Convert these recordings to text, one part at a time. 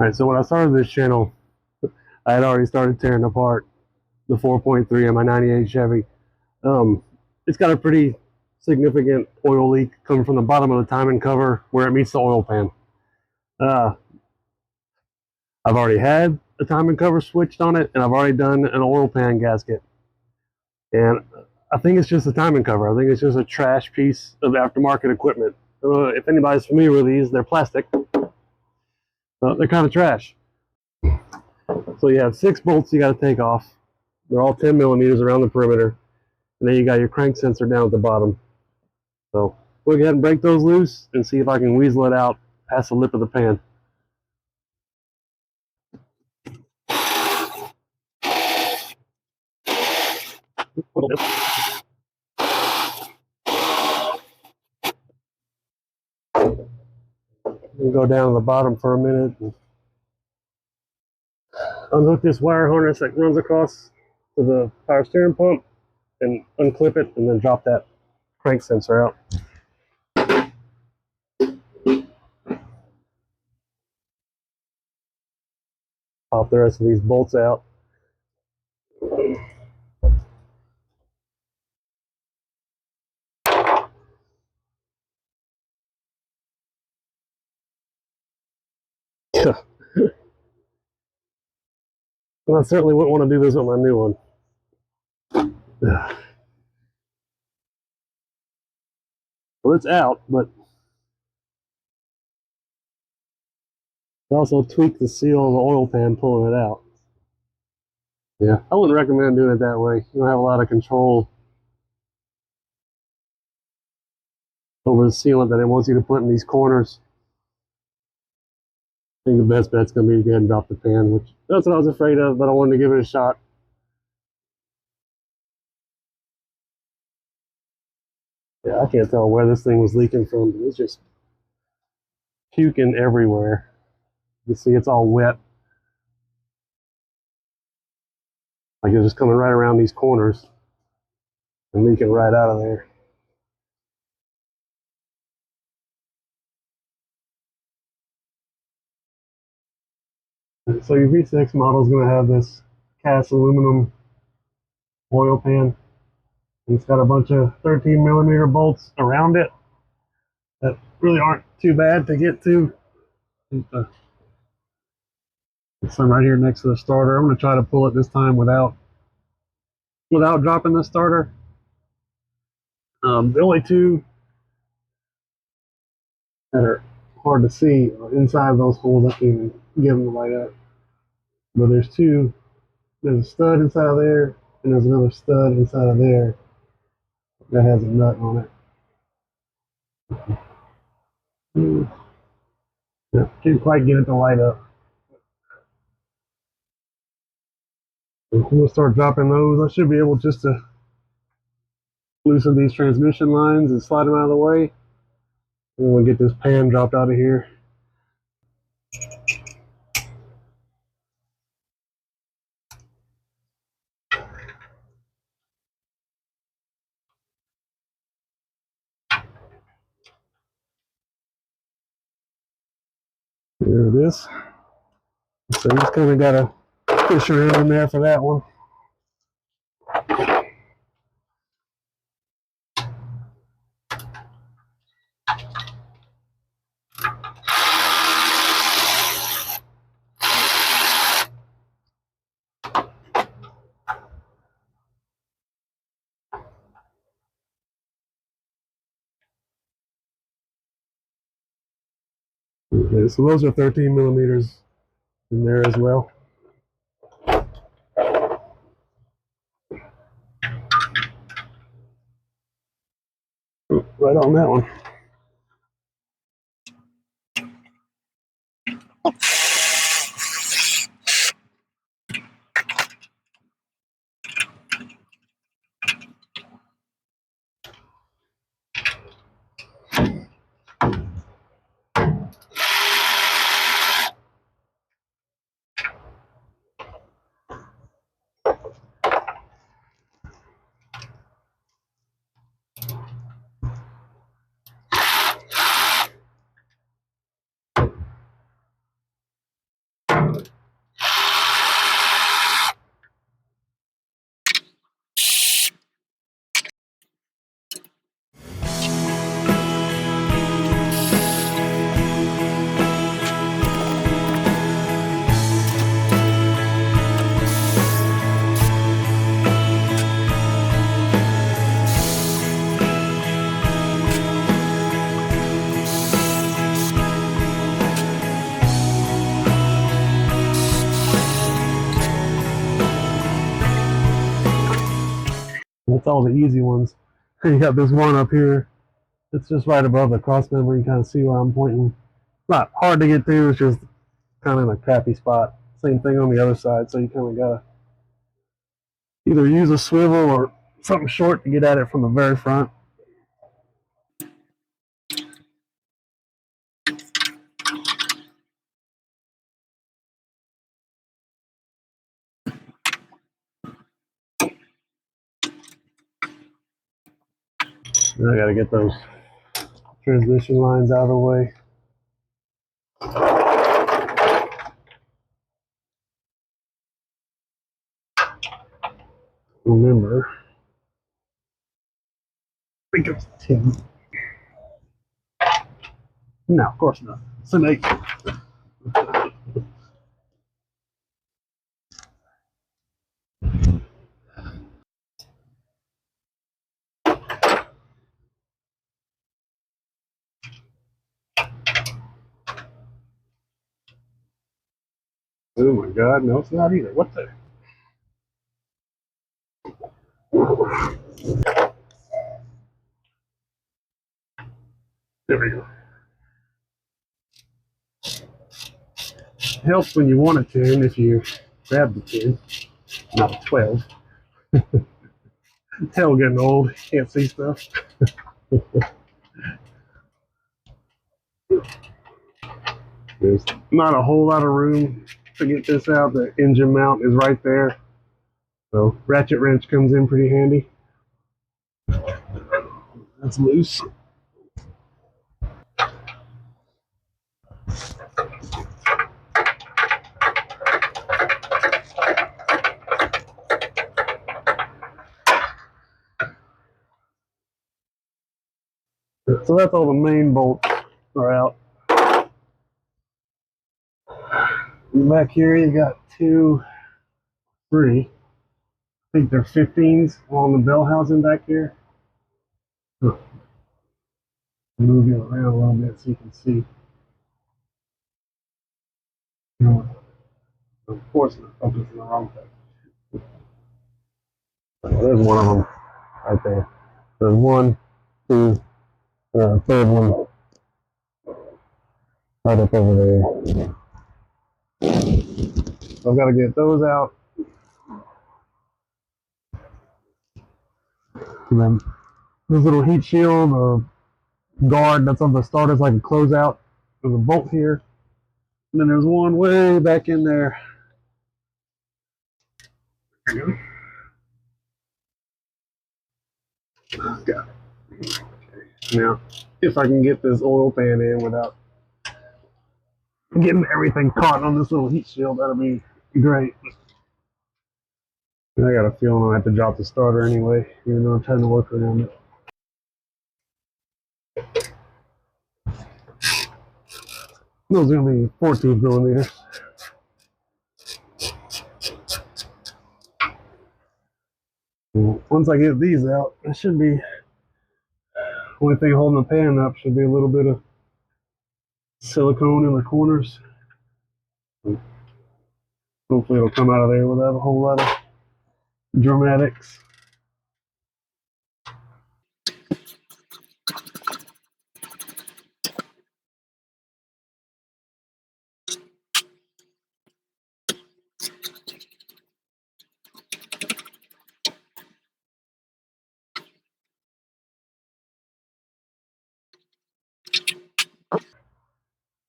Alright, so when I started this channel, I had already started tearing apart the 4.3 in my 98 Chevy. It's got a pretty significant oil leak coming from the bottom of the timing cover where it meets the oil pan. I've already had a timing cover switched on it, and I've already done an oil pan gasket. And I think it's just a timing cover. I think it's just a trash piece of aftermarket equipment. If anybody's familiar with these, they're plastic. They're kind of trash. So you have 6 bolts you got to take off. They're all 10 millimeters around the perimeter. And then you got your crank sensor down at the bottom. So we'll go ahead and break those loose and see if I can weasel it out past the lip of the pan. We'll go down to the bottom for a minute and unhook this wire harness that runs across to the power steering pump and unclip it, and then drop that crank sensor out. Pop the rest of these bolts out. Well, I certainly wouldn't want to do this with my new one. Well, it's out, but I also tweaked the seal of the oil pan pulling it out. Yeah, I wouldn't recommend doing it that way. You don't have a lot of control over the sealant that it wants you to put in these corners. I think the best bet's going to be to go ahead and drop the pan, which that's what I was afraid of, but I wanted to give it a shot. Yeah, I can't tell where this thing was leaking from, but it's just puking everywhere. You see it's all wet. Like it's just coming right around these corners and leaking right out of there. So your V6 model is going to have this cast aluminum oil pan. And it's got a bunch of 13 millimeter bolts around it that really aren't too bad to get to. Some right here next to the starter. I'm going to try to pull it this time without dropping the starter. The only two that are hard to see are inside those holes. I can't even give them the light up. But there's two. There's a stud inside of there, and there's another stud inside of there that has a nut on it. Yeah, can't quite get it to light up. We'll start dropping those. I should be able just to loosen these transmission lines and slide them out of the way. And we'll get this pan dropped out of here. There it is. So you just kind of got to push around in there for that one. Okay, so those are 13 millimeters in there as well. Right on that one. That's all the easy ones. You got this one up here. It's just right above the cross member. You kind of see where I'm pointing. It's not hard to get to. It's just kind of in a crappy spot. Same thing on the other side. So you kind of gotta either use a swivel or something short to get at it from the very front. And I gotta get those transmission lines out of the way. Remember, I think it's 10. No, of course not. It's an 8. Oh my god, no, it's not either. What the? There we go. It helps when you want a 10 if you grab the 10, not a 12. Hell, getting old, can't see stuff. There's not a whole lot of room to get this out. The engine mount is right there. So ratchet wrench comes in pretty handy. That's loose. So that's all the main bolts are out. Back here you got 2, 3. I think they're 15s along the bell housing back here. Move you around a little bit so you can see. Of course, I'm focusing the wrong thing. There's one of them right there. There's 1, 2, third one right up over there. So I've got to get those out. And then this little heat shield or guard that's on the starter's like a closeout. There's a bolt here. And then there's one way back in there. There you go. Got it. Okay. Now, if I can get this oil pan in without getting everything caught on this little heat shield, that'll be great. I got a feeling I have to drop the starter anyway, even though I'm trying to work around it. Those are going to be 14 millimeters. Once I get these out, it should be, only thing holding the pan up should be a little bit of silicone in the corners. Hopefully it'll come out of there without a whole lot of dramatics.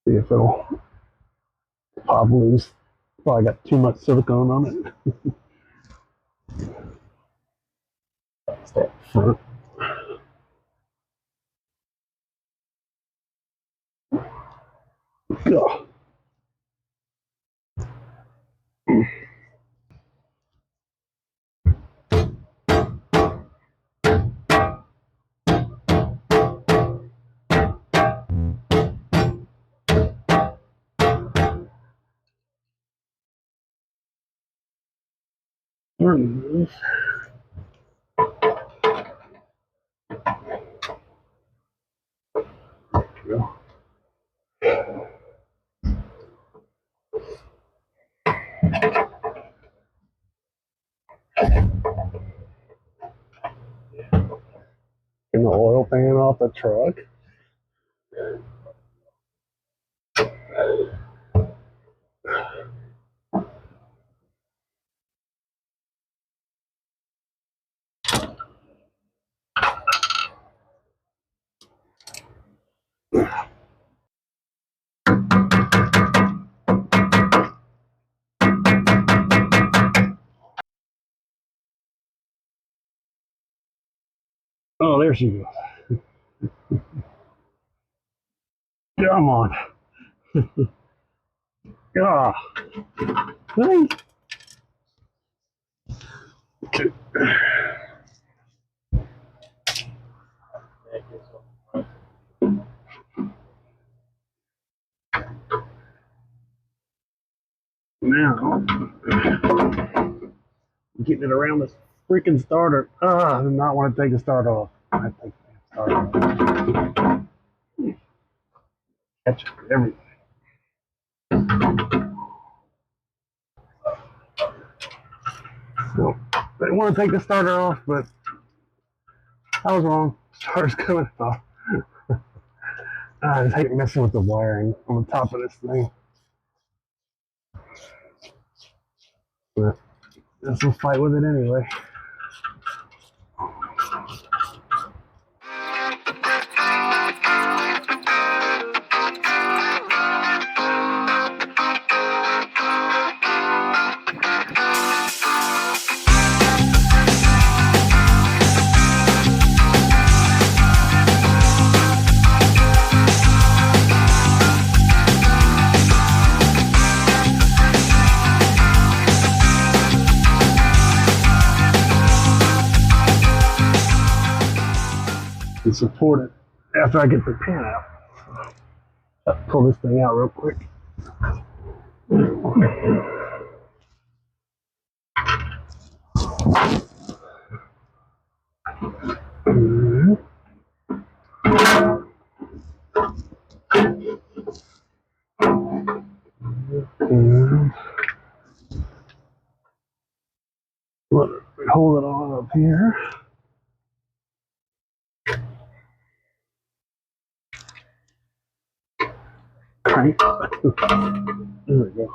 See if it'll pop loose. Probably got too much silicone on it. Start front. Oh. Remove. Go. oil pan off the truck. Oh, there she goes. Come on. Ah. Hey. Okay. Now, getting it around this freaking starter. I do not want to take the starter off. I have to take the starter off. Catch everything. So, I didn't want to take the starter off, but I was wrong. Starter's coming off. I just hate messing with the wiring on the top of this thing. But let's just fight with it anyway. And support it after I get the pin out. I'll pull this thing out real quick. Hold it on up here. Crank. There we go.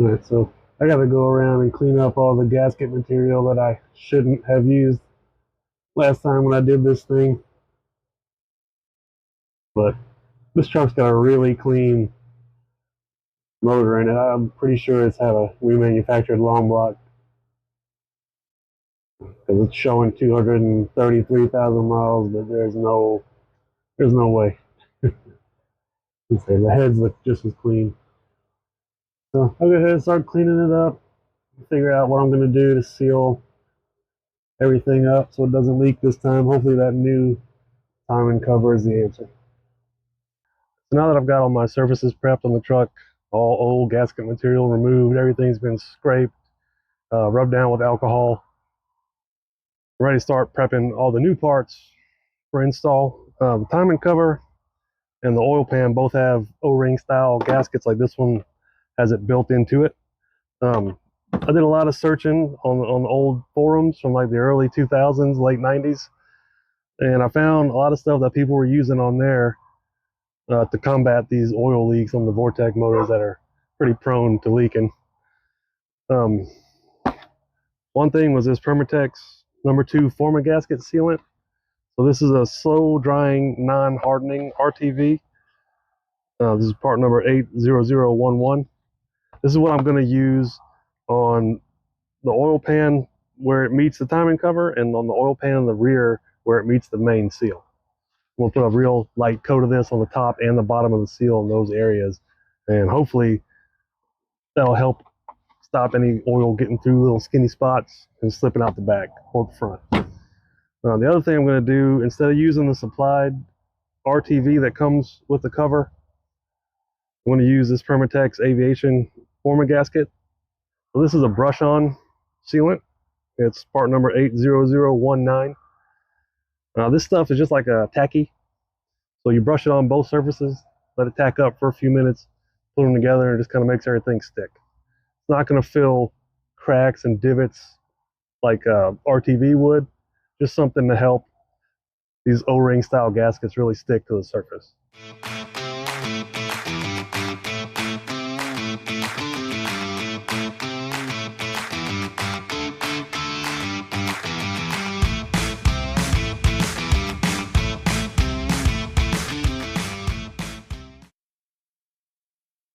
Alright, so I gotta go around and clean up all the gasket material that I shouldn't have used last time when I did this thing. But this truck's got a really clean motor in it. I'm pretty sure it's had a remanufactured long block, because it's showing 233,000 miles, but there's no way. The heads look just as clean. So I'll go ahead and start cleaning it up, figure out what I'm going to do to seal everything up so it doesn't leak this time. Hopefully that new timing cover is the answer. So now that I've got all my surfaces prepped on the truck, all old gasket material removed, everything's been scraped, rubbed down with alcohol, I'm ready to start prepping all the new parts for install. The timing cover and the oil pan both have O-ring style gaskets. Like this one has it built into it. I did a lot of searching on the old forums from like the early 2000s, late 90s, and I found a lot of stuff that people were using on there to combat these oil leaks on the Vortec motors that are pretty prone to leaking. One thing was this Permatex #2 forma gasket sealant. So this is a slow drying, non-hardening RTV. This is part number 80011. This is what I'm going to use on the oil pan where it meets the timing cover, and on the oil pan in the rear where it meets the main seal. We'll put a real light coat of this on the top and the bottom of the seal in those areas, and hopefully that'll help stop any oil getting through little skinny spots and slipping out the back or the front. The other thing I'm going to do, instead of using the supplied RTV that comes with the cover, I'm going to use this Permatex Aviation forma gasket. So this is a brush-on sealant. It's part number 80019. This stuff is just like a tacky. So you brush it on both surfaces, let it tack up for a few minutes, put them together, and it just kind of makes everything stick. It's not going to fill cracks and divots like RTV would, Just something to help these O-ring style gaskets really stick to the surface.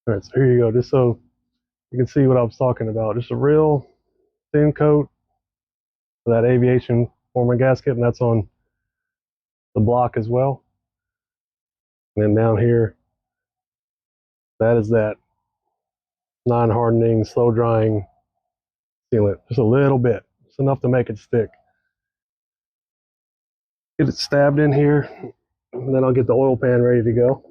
All right, so here you go, just so you can see what I was talking about. Just a real thin coat for that aviation former gasket, and that's on the block as well. And then down here, that is that non-hardening, slow drying sealant. Just a little bit. It's enough to make it stick. Get it stabbed in here, and then I'll get the oil pan ready to go.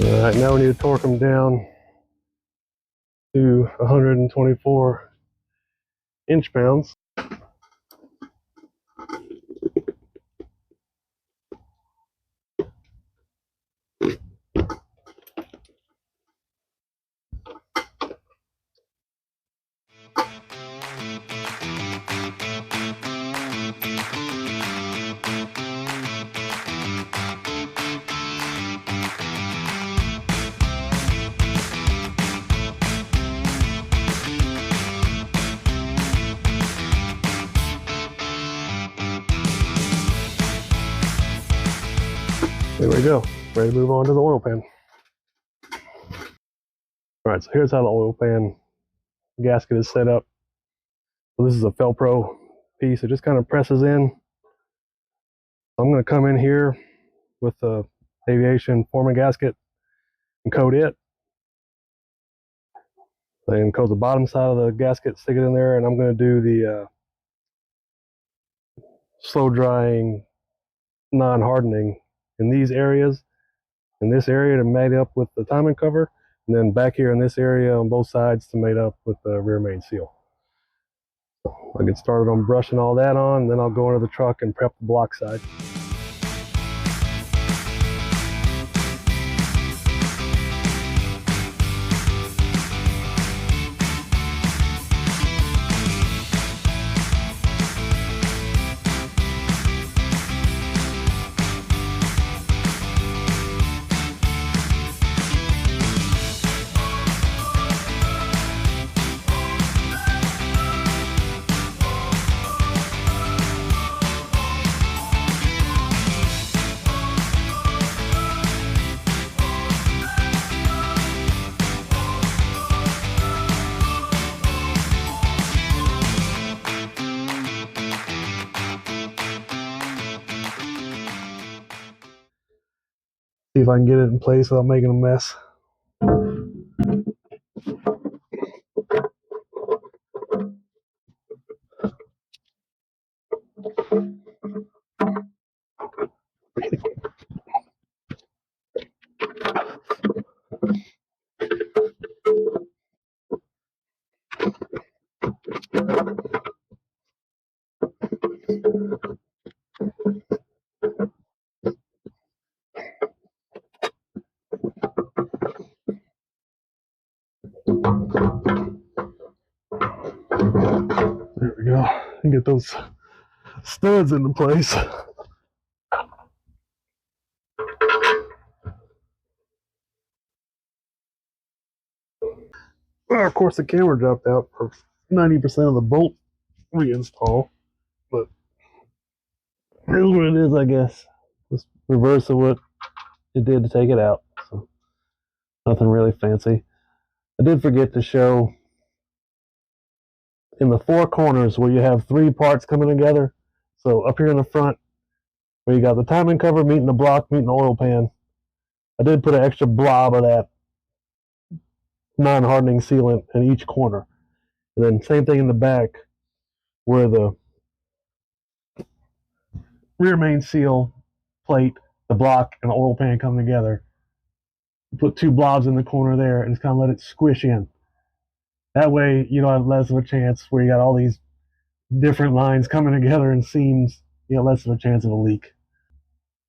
All right, now we need to torque them down to 124 inch-pounds. There we go, ready to move on to the oil pan. All right, so here's how the oil pan gasket is set up. So this is a FEL-PRO piece. It just kind of presses in. I'm going to come in here with the aviation former gasket and coat it. Then coat the bottom side of the gasket, stick it in there, and I'm going to do the slow drying, non-hardening in these areas. In this area to mate up with the timing cover, and then back here in this area on both sides to mate up with the rear main seal. So I'll get started on brushing all that on, and then I'll go into the truck and prep the block side. See if I can get it in place without making a mess. There we go. And get those studs into place. Well, of course, the camera dropped out for 90% of the bolt reinstall, but here's what it is, I guess. Just reverse of what it did to take it out. So nothing really fancy. I did forget to show in the four corners where you have three parts coming together. So up here in the front, where you got the timing cover meeting the block, meeting the oil pan, I did put an extra blob of that non-hardening sealant in each corner. And then same thing in the back, where the rear main seal plate, the block, and the oil pan come together. Put two blobs in the corner there and just kind of let it squish in. That way you don't have less of a chance where you got all these different lines coming together and seams, you know, less of a chance of a leak.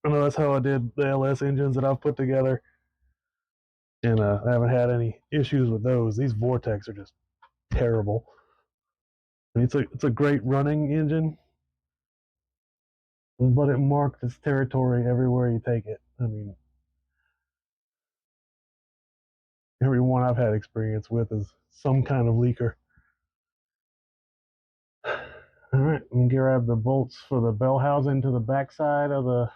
I know that's how I did the LS engines that I've put together, and I haven't had any issues with those. These Vortecs are just terrible. I mean, it's a great running engine, but it marks its territory everywhere you take it. I mean, every one I've had experience with is some kind of leaker. All right, I'm gonna grab the bolts for the bell housing to the back side of the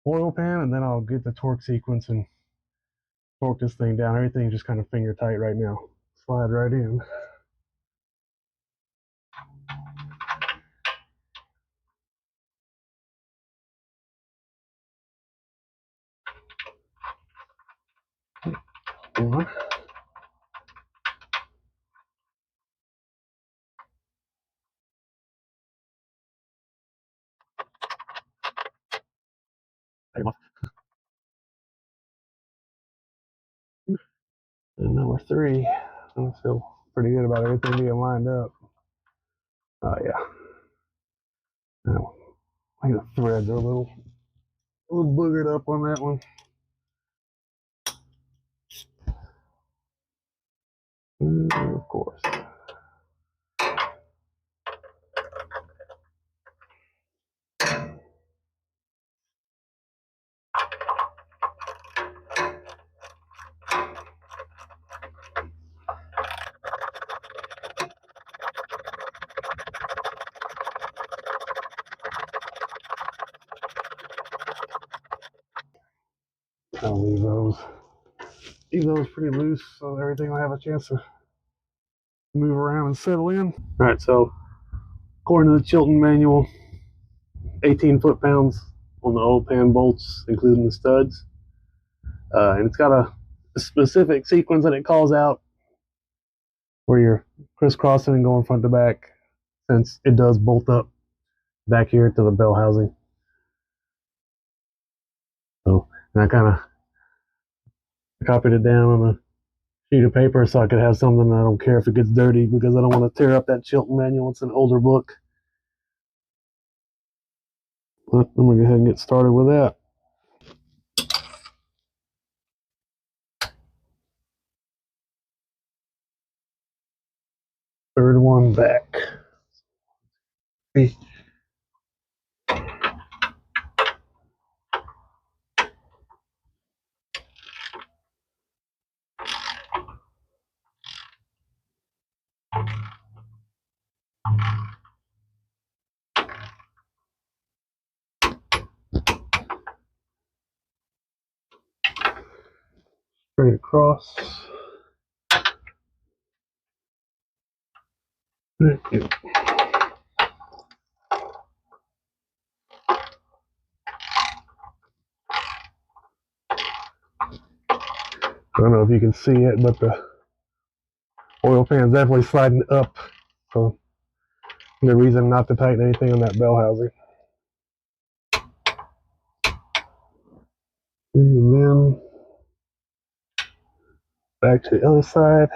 oil pan, and then I'll get the torque sequence and torque this thing down. Everything's just kind of finger tight right now. Slide right in. One. And number three, I feel pretty good about everything being lined up. Oh yeah. Now, I think the threads are a little boogered up on that one. And of course. I'll leave those pretty loose so everything will have a chance to move around and settle in. All right, so according to the Chilton manual, 18 foot-pounds on the oil pan bolts, including the studs. And it's got a specific sequence that it calls out where you're crisscrossing and going front to back, since it does bolt up back here to the bell housing. So, and I kind of copied it down on a sheet of paper so I could have something. I don't care if it gets dirty, because I don't want to tear up that Chilton manual. It's an older book. But I'm going to go ahead and get started with that. Third one back. Straight across. Thank you. I don't know if you can see it, but the oil pan is definitely sliding up. So no reason not to tighten anything on that bell housing. And then back to the other side.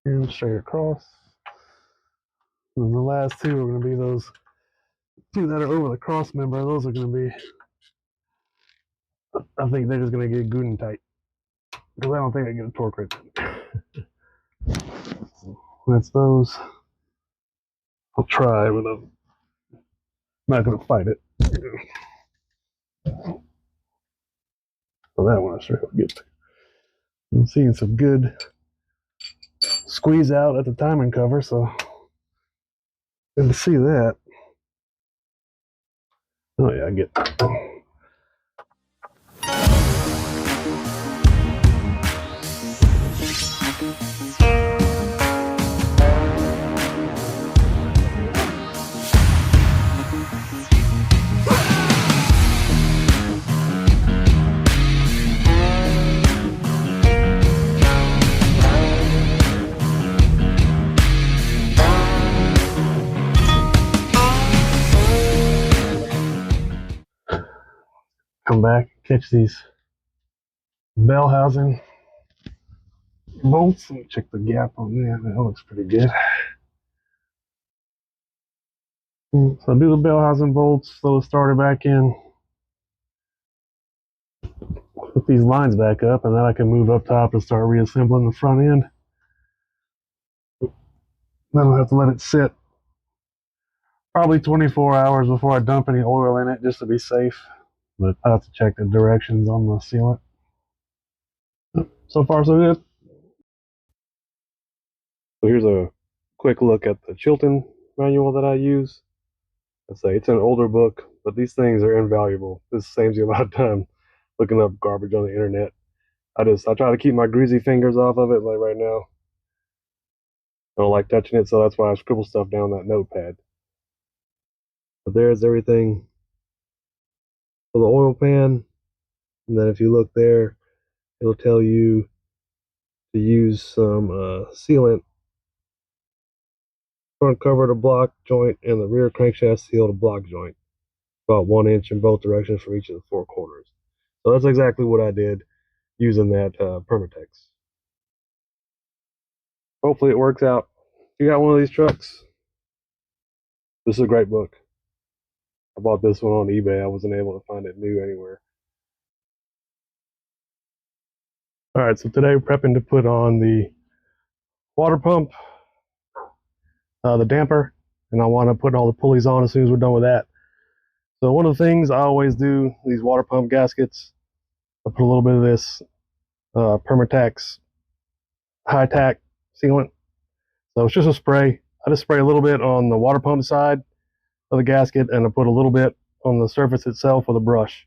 And straight across. And the last two are going to be those two that are over the cross member. Those are going to be I think they're just going to get good and tight, because I don't think I get a torque wrench. That's those. I'll try, but I'm not going to fight it. Well, that one I sure hope get. I'm seeing some good squeeze out at the timing cover, so good to see that. Oh yeah, I get that. Come back, catch these bell housing bolts. Let me check the gap on that. That looks pretty good. So I do the bell housing bolts, throw the starter back in, put these lines back up, and then I can move up top and start reassembling the front end. Then I'll have to let it sit probably 24 hours before I dump any oil in it, just to be safe. But I have to check the directions on the sealant. So far, so good. So here's a quick look at the Chilton manual that I use. I say it's an older book, but these things are invaluable. This saves you a lot of time looking up garbage on the internet. I try to keep my greasy fingers off of it, like right now. I don't like touching it, so that's why I scribble stuff down that notepad. But there's everything for the oil pan. And then if you look there, it'll tell you to use some sealant, front cover to block joint, and the rear crankshaft seal to block joint. About 1 inch in both directions for each of the 4 corners. So that's exactly what I did using that Permatex. Hopefully it works out. If you got one of these trucks, this is a great book. I bought this one on eBay. I wasn't able to find it new anywhere. All right, so today we're prepping to put on the water pump, the damper, and I want to put all the pulleys on as soon as we're done with that. So one of the things I always do, these water pump gaskets, I put a little bit of this Permatex high tack sealant. So it's just a spray. I just spray a little bit on the water pump side of the gasket, and I put a little bit on the surface itself with a brush.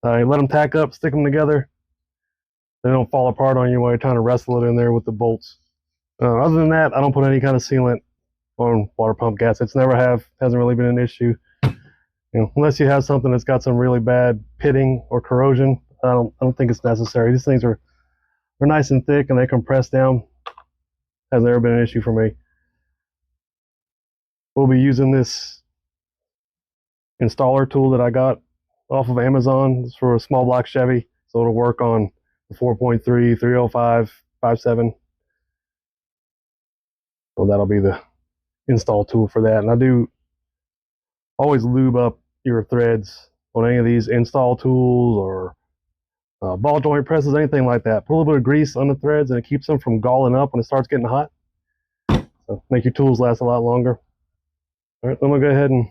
You let them tack up, stick them together. They don't fall apart on you while you're trying to wrestle it in there with the bolts. Other than that, I don't put any kind of sealant on water pump gaskets. Never have. Hasn't really been an issue. Unless you have something that's got some really bad pitting or corrosion, I don't think it's necessary. These things are nice and thick, and they compress down. Has never been an issue for me. We'll be using this installer tool that I got off of Amazon. It's for a small block Chevy, so it'll work on the 4.3, 305, 5.7. So that'll be the install tool for that. And I do always lube up your threads on any of these install tools or ball joint presses, anything like that. Put a little bit of grease on the threads, and it keeps them from galling up when it starts getting hot. So make your tools last a lot longer. All right, I'm gonna go ahead and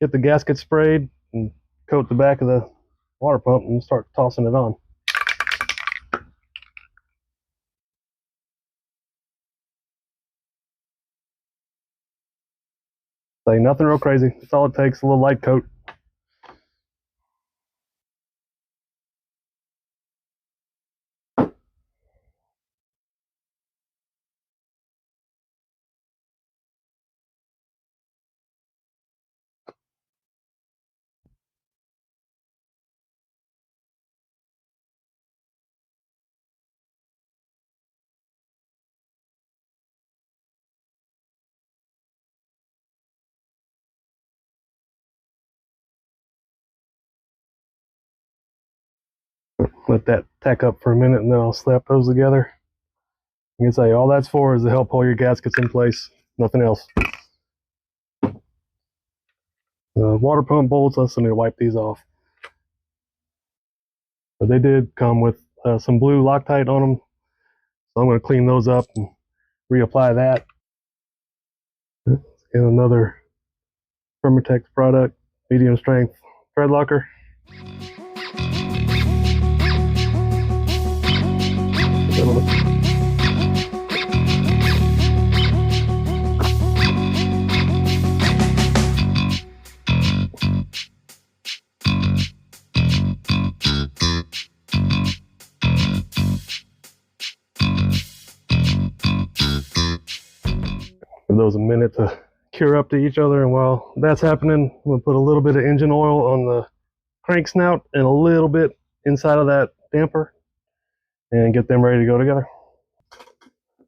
get the gasket sprayed and coat the back of the water pump and start tossing it on. Say nothing real crazy. That's all it takes, a little light coat. Let that tack up for a minute, and then I'll slap those together. You can say all that's for is to help hold your gaskets in place, nothing else. Water pump bolts, let's need to wipe these off. But they did come with some blue Loctite on them, so I'm going to clean those up and reapply that. And another Permatex product, medium strength thread locker. Give those a minute to cure up to each other, and while that's happening, I'm going to put a little bit of engine oil on the crank snout and a little bit inside of that damper and get them ready to go together.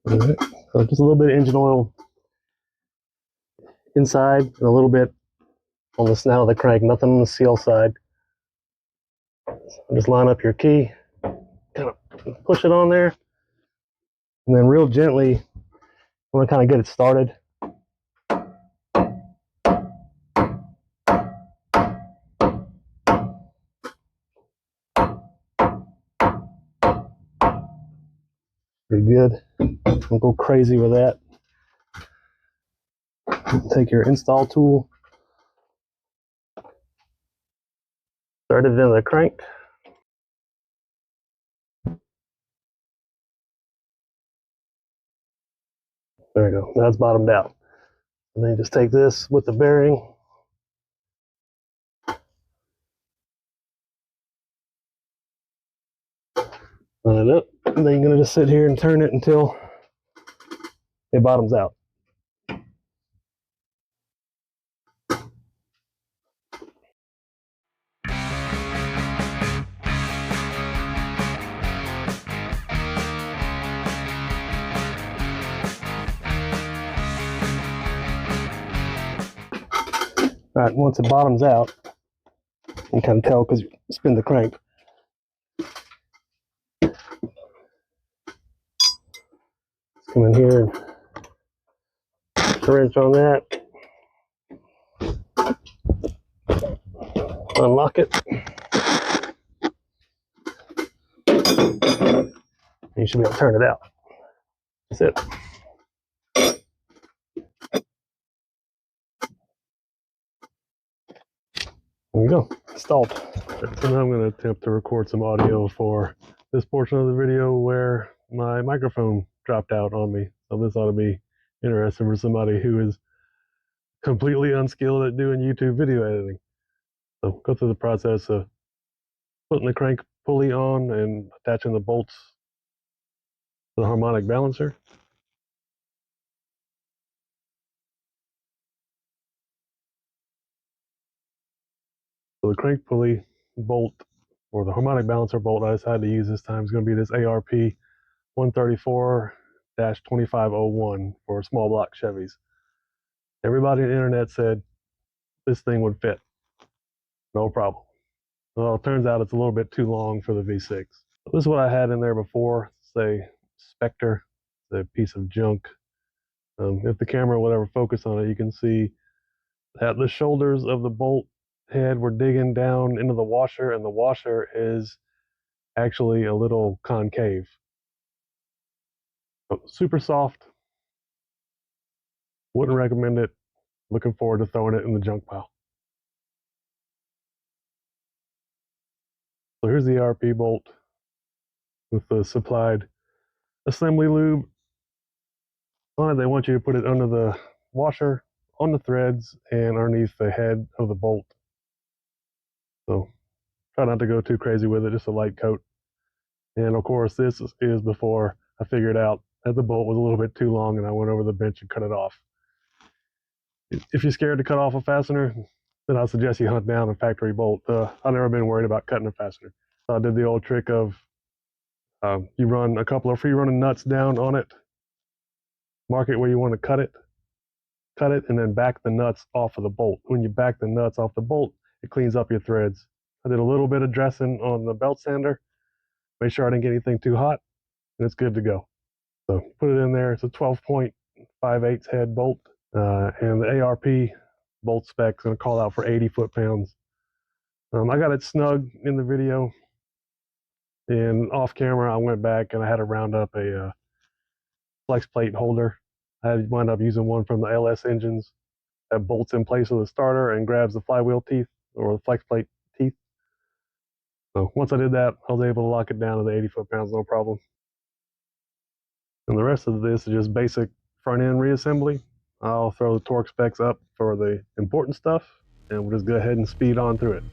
All right. So just a little bit of engine oil inside and a little bit on the snout of the crank, nothing on the seal side. Just line up your key, kind of push it on there, and then real gently, I want to kind of get it started. Pretty good. Don't go crazy with that. Take your install tool, start it into the crank. There we go. That's bottomed out. And then just take this with the bearing. Line it up. And then you're going to just sit here and turn it until it bottoms out. All right, once it bottoms out, you can kind of tell because you spin the crank. Let's come in here and put a wrench on that. Unlock it. And you should be able to turn it out. That's it. There we go, installed. So now I'm going to attempt to record some audio for this portion of the video where my microphone dropped out on me. So this ought to be interesting for somebody who is completely unskilled at doing YouTube video editing. So go through the process of putting the crank pulley on and attaching the bolts to the harmonic balancer. So the crank pulley bolt, or the harmonic balancer bolt I decided to use this time, is going to be this ARP 134-2501 for small block Chevys. Everybody on the internet said this thing would fit, no problem. Well, it turns out it's a little bit too long for the V6. So this is what I had in there before. Say Spectre, it's a piece of junk. If the camera would ever focus on it, you can see that the shoulders of the bolt head were digging down into the washer, and the washer is actually a little concave. So, super soft. Wouldn't recommend it. Looking forward to throwing it in the junk pile. So here's the RP bolt with the supplied assembly lube on it. They want you to put it under the washer, on the threads, and underneath the head of the bolt. So try not to go too crazy with it, just a light coat. And of course, this is before I figured out that the bolt was a little bit too long, and I went over the bench and cut it off. If you're scared to cut off a fastener, then I suggest you hunt down a factory bolt. I've never been worried about cutting a fastener. So I did the old trick of you run a couple of free running nuts down on it, mark it where you want to cut it, and then back the nuts off of the bolt. When you back the nuts off the bolt, it cleans up your threads. I did a little bit of dressing on the belt sander, made sure I didn't get anything too hot, and it's good to go. So put it in there. It's a 12.58 head bolt, and the ARP bolt spec is going to call out for 80 foot-pounds. I got it snug in the video. And off camera, I went back and I had to round up a flex plate holder. I had wound up using one from the LS engines that bolts in place of the starter and grabs the flywheel teeth or the flex plate teeth. So once I did that, I was able to lock it down to the 80 foot-pounds, no problem. And the rest of this is just basic front end reassembly. I'll throw the torque specs up for the important stuff, and we'll just go ahead and speed on through it.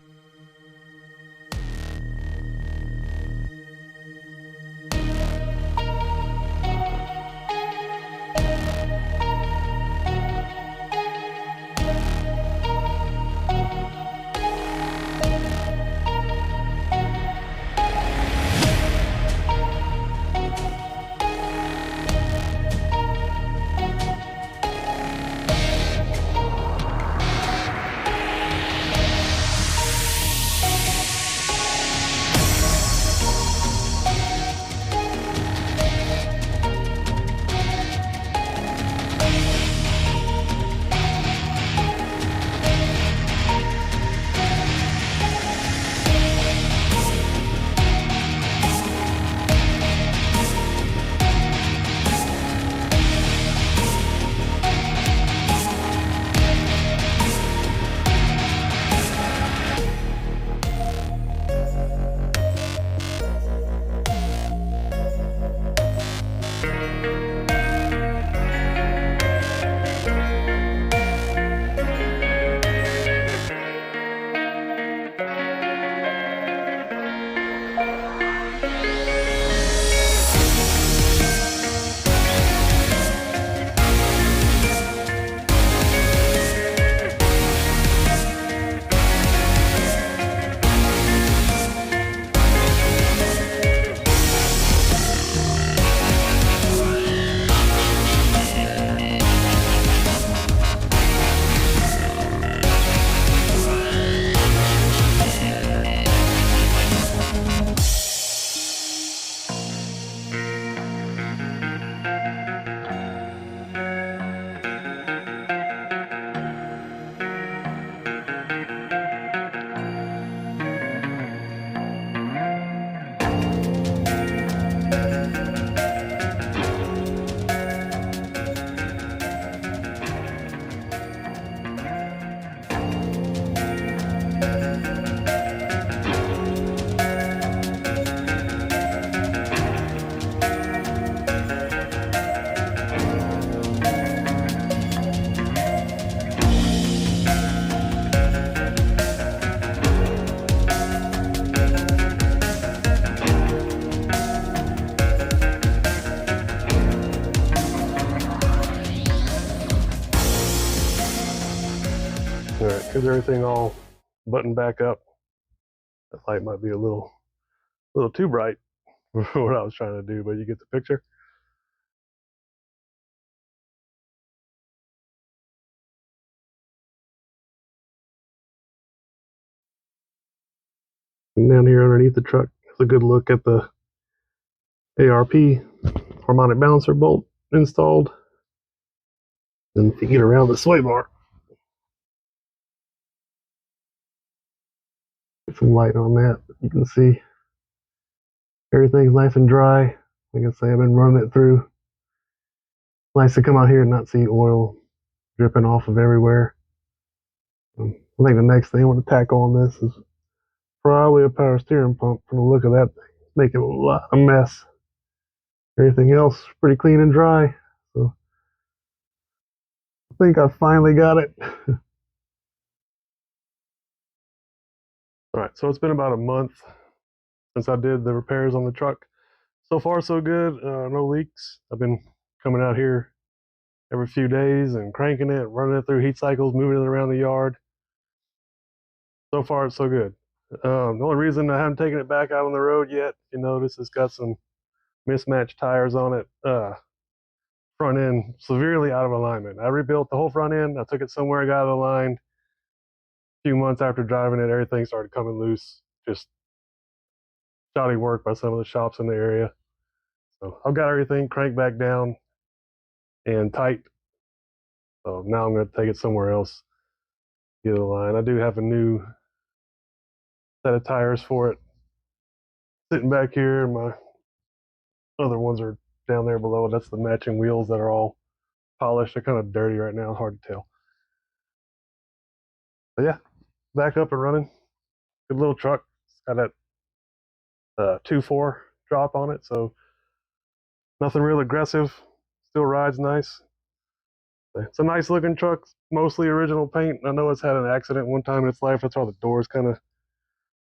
All right, because everything all buttoned back up, that light might be a little too bright for what I was trying to do, but you get the picture. And down here underneath the truck is a good look at the ARP harmonic balancer bolt installed. And if you get around the sway bar, get some light on that, you can see everything's nice and dry. Like I say, I've been running it through. Nice to come out here and not see oil dripping off of everywhere. I think the next thing I want to tackle on this is probably a power steering pump. From the look of that thing, it's making a lot of mess. Everything else pretty clean and dry. So I think I finally got it. All right, so it's been about a month since I did the repairs on the truck. So far, so good. No leaks. I've been coming out here every few days and cranking it, running it through heat cycles, moving it around the yard. So far, it's so good. The only reason I haven't taken it back out on the road yet, you notice it's got some mismatched tires on it. Front end severely out of alignment. I rebuilt the whole front end. I took it somewhere, I got it aligned. A few months after driving it, everything started coming loose. Just shoddy work by some of the shops in the area. So I've got everything cranked back down and tight. So now I'm going to take it somewhere else, get it aligned. I do have a new set of tires for it sitting back here, and my other ones are down there below. That's the matching wheels that are all polished. They're kind of dirty right now, hard to tell. But yeah, back up and running. Good little truck. It's got that 2.4 drop on it, so nothing real aggressive. Still rides nice. It's a nice looking truck, mostly original paint. I know it's had an accident one time in its life. That's why the door's kind of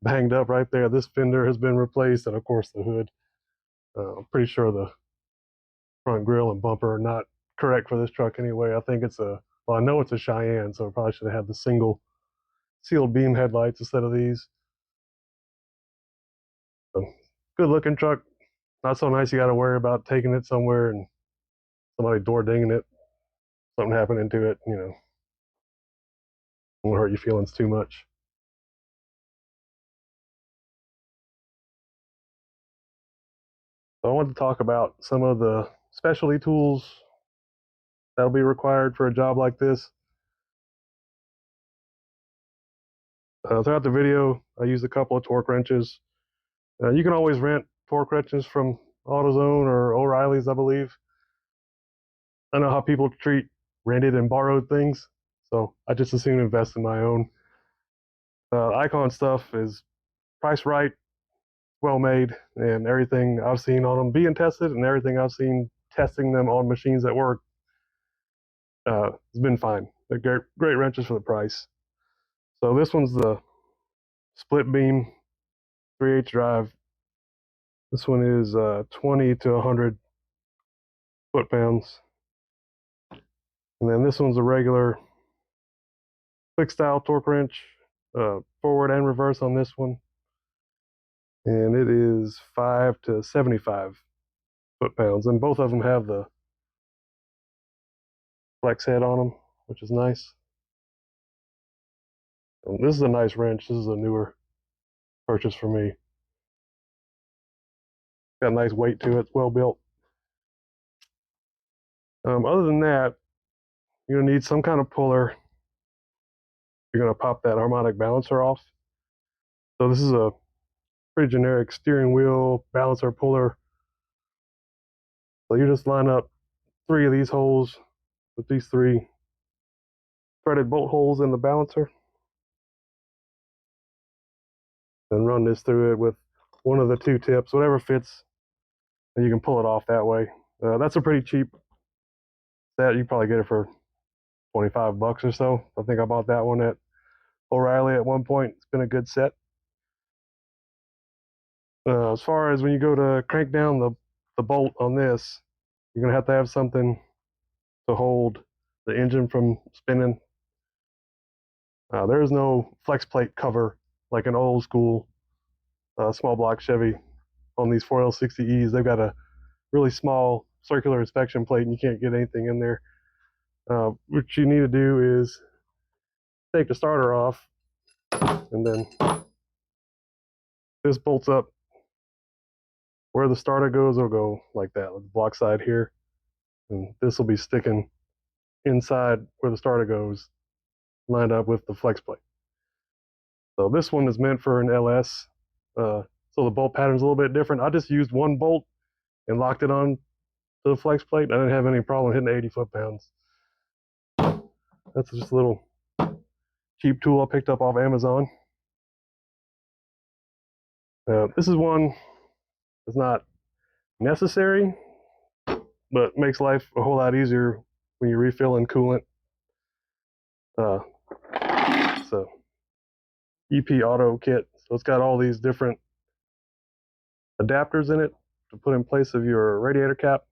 banged up right there. This fender has been replaced, and of course the hood. I'm pretty sure the front grille and bumper are not correct for this truck anyway. I think it's a, well, I know it's a Cheyenne, so it probably should have had the single sealed beam headlights instead of these. So, good looking truck. Not so nice you got to worry about taking it somewhere and somebody door dinging it, something happening to it, you know, won't hurt your feelings too much. So I wanted to talk about some of the specialty tools that'll be required for a job like this. Throughout the video, I used a couple of torque wrenches. You can always rent torque wrenches from AutoZone or O'Reilly's, I believe. I know how people treat rented and borrowed things, so I just assume invest in my own. Icon stuff is priced right, well made, and everything I've seen on them being tested and everything I've seen testing them on machines at work has been fine. They're great wrenches for the price. So this one's the split beam 3/8 drive. This one is 20 to 100 foot-pounds. And then this one's a regular click style torque wrench, forward and reverse on this one. And it is 5 to 75 foot-pounds. And both of them have the flex head on them, which is nice. And this is a nice wrench. This is a newer purchase for me. Got a nice weight to it. It's well built. Other than that, you're going to need some kind of puller. You're going to pop that harmonic balancer off. So this is a pretty generic steering wheel balancer puller. So you just line up 3 of these holes with these 3 threaded bolt holes in the balancer. And run this through it with one of the 2 tips, whatever fits, and you can pull it off that way. That's a pretty cheap set. You probably get it for 25 bucks or so. I think I bought that one at O'Reilly at one point. It's been a good set. As far as when you go to crank down the bolt on this, you're going to have something to hold the engine from spinning. There is no flex plate cover like an old school small block Chevy on these 4L60Es. They've got a really small circular inspection plate and you can't get anything in there. What you need to do is take the starter off, and then this bolts up. Where the starter goes, it'll go like that with the block side here, and this will be sticking inside where the starter goes, lined up with the flex plate. So this one is meant for an LS, so the bolt pattern's a little bit different. I just used one bolt and locked it on to the flex plate. I didn't have any problem hitting 80 foot-pounds. That's just a little cheap tool I picked up off Amazon. This is one that's not necessary, but makes life a whole lot easier when you're refilling coolant. So EP Auto Kit. So it's got all these different adapters in it to put in place of your radiator cap.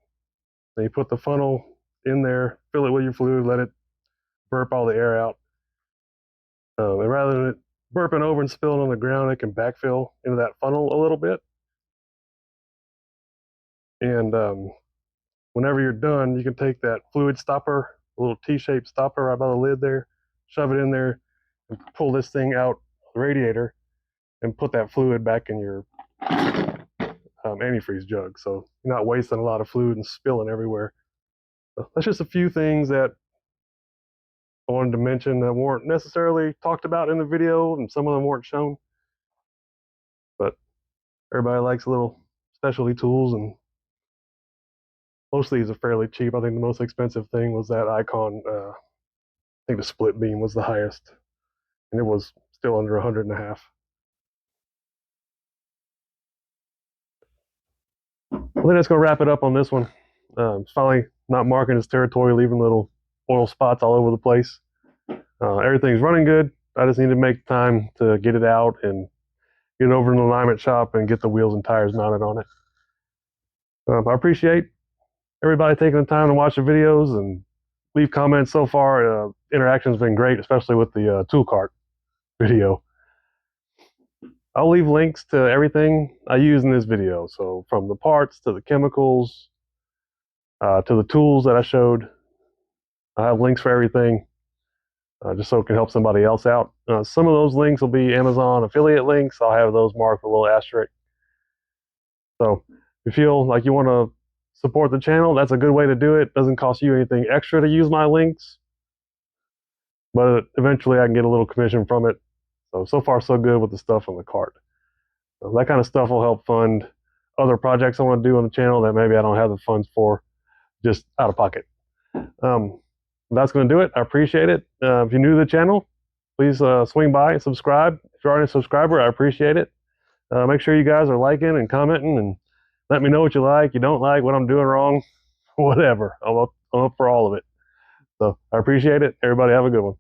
Then you put the funnel in there, fill it with your fluid, let it burp all the air out. And rather than it burping over and spilling on the ground, it can backfill into that funnel a little bit. And whenever you're done, you can take that fluid stopper, a little T-shaped stopper right by the lid there, shove it in there, and pull this thing out the radiator, and put that fluid back in your antifreeze jug. So you're not wasting a lot of fluid and spilling everywhere. So that's just a few things that I wanted to mention that weren't necessarily talked about in the video, and some of them weren't shown. But Everybody likes little specialty tools, and most of these are fairly cheap. I think the most expensive thing was that Icon. I think the split beam was the highest, and it was still under 100 and a half. I think that's going to wrap it up on this one. It's finally not marking its territory, leaving little oil spots all over the place. Everything's running good. I just need to make time to get it out and get it over in the alignment shop and get the wheels and tires mounted on it. I appreciate everybody taking the time to watch the videos and leave comments so far. Interaction's been great, especially with the tool cart video. I'll leave links to everything I use in this video. So from the parts to the chemicals to the tools that I showed, I have links for everything, just so it can help somebody else out. Some of those links will be Amazon affiliate links. I'll have those marked with a little asterisk. So if you feel like you want to support the channel, that's a good way to do it. Doesn't cost you anything extra to use my links, but eventually I can get a little commission from it. So far so good with the stuff on the cart. So that kind of stuff will help fund other projects I want to do on the channel that maybe I don't have the funds for, just out of pocket. That's going to do it. I appreciate it. If you're new to the channel, please swing by and subscribe. If you're already a subscriber, I appreciate it. Make sure you guys are liking and commenting and let me know what you like, you don't like, what I'm doing wrong, whatever. I'm up for all of it. So I appreciate it. Everybody have a good one.